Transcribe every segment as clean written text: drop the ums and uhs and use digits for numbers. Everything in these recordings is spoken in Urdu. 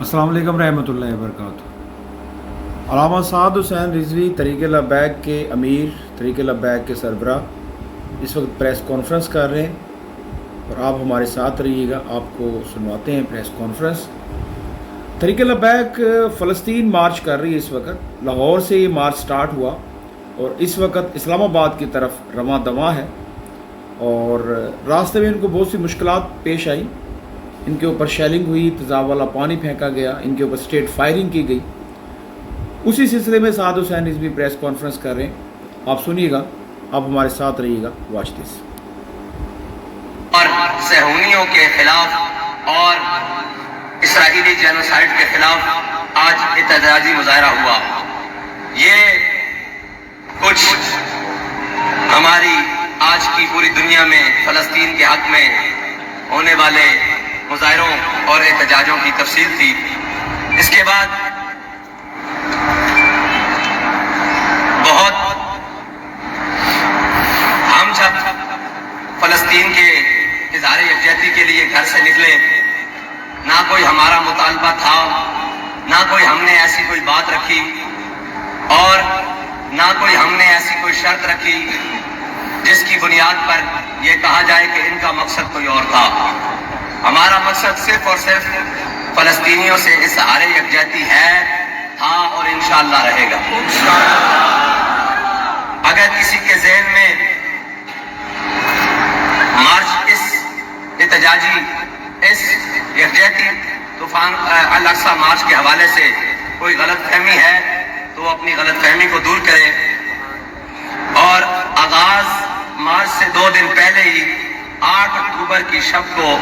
السلام علیکم رحمۃ اللہ وبرکاتہ۔ علامہ سعد حسین رضوی تحریک لبیک کے امیر، تحریک لبیک کے سربراہ اس وقت پریس کانفرنس کر رہے ہیں اور آپ ہمارے ساتھ رہیے گا، آپ کو سنواتے ہیں پریس کانفرنس۔ تحریک لبیک فلسطین مارچ کر رہی ہے اس وقت، لاہور سے یہ مارچ سٹارٹ ہوا اور اس وقت اسلام آباد کی طرف رواں دواں ہے، اور راستے میں ان کو بہت سی مشکلات پیش آئیں، ان کے اوپر شیلنگ ہوئی، تیزاب والا پانی پھینکا گیا، ان کے اوپر اسٹیٹ فائرنگ کی گئی۔ اسی سلسلے میں سعد حسین رضوی پریس کانفرنس کر رہے ہیں، آپ سنیے گا، آپ ہمارے ساتھ رہیے گا، واچ دس۔ اور صہیونیوں کے خلاف اور اسرائیلی جینوسائیڈ کے خلاف آج احتجاجی مظاہرہ ہوا۔ یہ کچھ ہماری آج کی پوری دنیا میں فلسطین کے حق میں ہونے والے مظاہروں اور احتجاجوں کی تفصیل تھی۔ اس کے بعد ہم جب فلسطین کے اظہار یکجہتی کے لیے گھر سے نکلے، نہ کوئی ہمارا مطالبہ تھا، نہ کوئی ہم نے ایسی کوئی بات رکھی، اور نہ کوئی ہم نے ایسی کوئی شرط رکھی جس کی بنیاد پر یہ کہا جائے کہ ان کا مقصد کوئی اور تھا۔ ہمارا مقصد صرف اور صرف فلسطینیوں سے اظہار یکجہتی ہے، تھا اور انشاءاللہ رہے گا۔ اگر کسی کے ذہن میں مارچ اس احتجاجی اس یکجہتی طوفان الاقصی مارچ کے حوالے سے کوئی غلط فہمی ہے تو وہ اپنی غلط فہمی کو دور کرے، اور آغاز مارچ سے 2 دن پہلے ہی 8 اکتوبر کی شب کو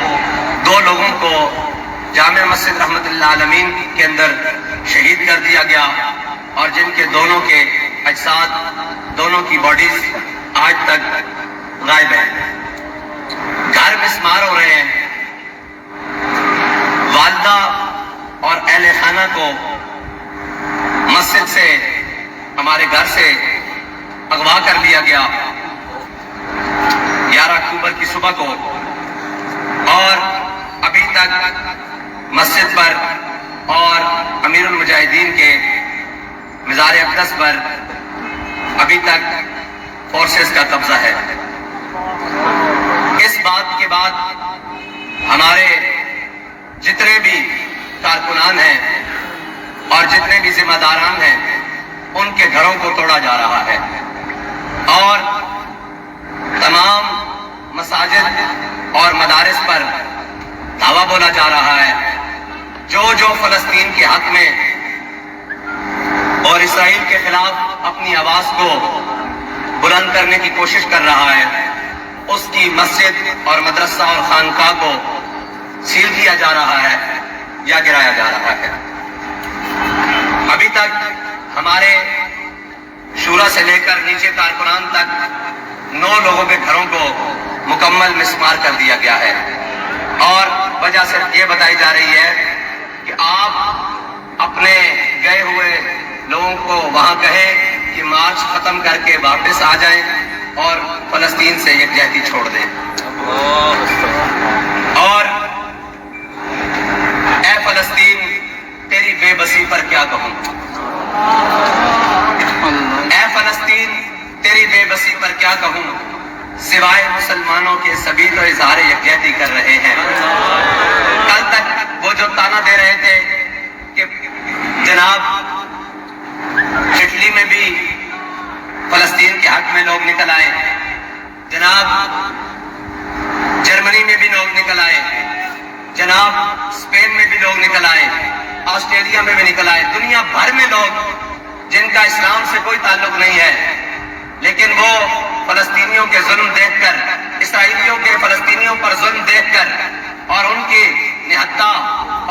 2 لوگوں کو جامع مسجد رحمت اللہ عالمین کے اندر شہید کر دیا گیا، اور جن کے دونوں کے اجساد، دونوں کی باڈیز آج تک غائب ہیں۔ گھر مسمار ہو رہے ہیں، والدہ اور اہل خانہ کو مسجد سے، ہمارے گھر سے اغوا کر لیا گیا 11 اکتوبر کی صبح کو، اور ابھی تک مسجد پر اور امیر المجاہدین کے مزار اقدس پر ابھی تک فورسز کا قبضہ ہے۔ اس بات کے بعد ہمارے جتنے بھی کارکنان ہیں اور جتنے بھی ذمہ داران ہیں، ان کے گھروں کو توڑا جا رہا ہے، اور تمام مساجد اور مدارس پر دعویٰ بولا جا رہا ہے۔ جو فلسطین کے حق میں اور اسرائیل کے خلاف اپنی آواز کو بلند کرنے کی کوشش کر رہا ہے، اس کی مسجد اور مدرسہ اور خانقاہ کو سیل کیا جا رہا ہے یا گرایا جا رہا ہے۔ ابھی تک ہمارے شورا سے لے کر نیچے کارکنان تک 9 لوگوں کے گھروں کو مکمل مسمار کر دیا گیا ہے، اور وجہ صرف یہ بتائی جا رہی ہے کہ آپ اپنے گئے ہوئے لوگوں کو وہاں کہیں کہ مارچ ختم کر کے واپس آ جائیں اور فلسطین سے یکجہتی چھوڑ دیں۔ اور اے فلسطین، تیری بے بسی پر کیا کہوں، اے فلسطین تیری بے بسی پر کیا کہوں، سوائے مسلمانوں کے سبھی تو اظہار یکجہتی کر رہے ہیں۔ کل تک وہ جو تانا دے رہے تھے کہ جناب اٹلی میں بھی فلسطین کے حق میں لوگ نکل آئے، جناب جرمنی میں بھی لوگ نکل آئے، جناب اسپین میں بھی لوگ نکل آئے، آسٹریلیا میں بھی نکل آئے، دنیا بھر میں لوگ جن کا اسلام سے کوئی تعلق نہیں ہے، لیکن وہ فلسطینیوں کے ظلم دیکھ کر، اسرائیلیوں کے فلسطینیوں پر ظلم دیکھ کر، اور ان کی نہتہ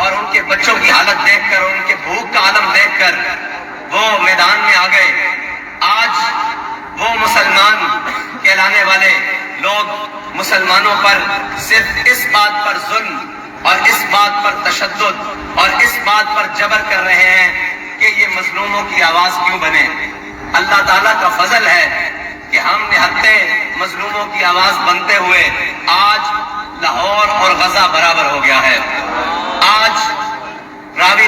اور ان کے بچوں کی حالت دیکھ کر، ان کے بھوک کا عالم دیکھ کر وہ میدان میں آ گئے۔ آج وہ مسلمان کہلانے والے لوگ مسلمانوں پر صرف اس بات پر ظلم اور اس بات پر تشدد اور اس بات پر جبر کر رہے ہیں کہ یہ مظلوموں کی آواز کیوں بنے۔ اللہ تعالیٰ کا فضل ہے کہ ہم نہتے مظلوموں کی آواز بنتے ہوئے آج لاہور اور غزہ برابر ہو گیا ہے۔ آج راوی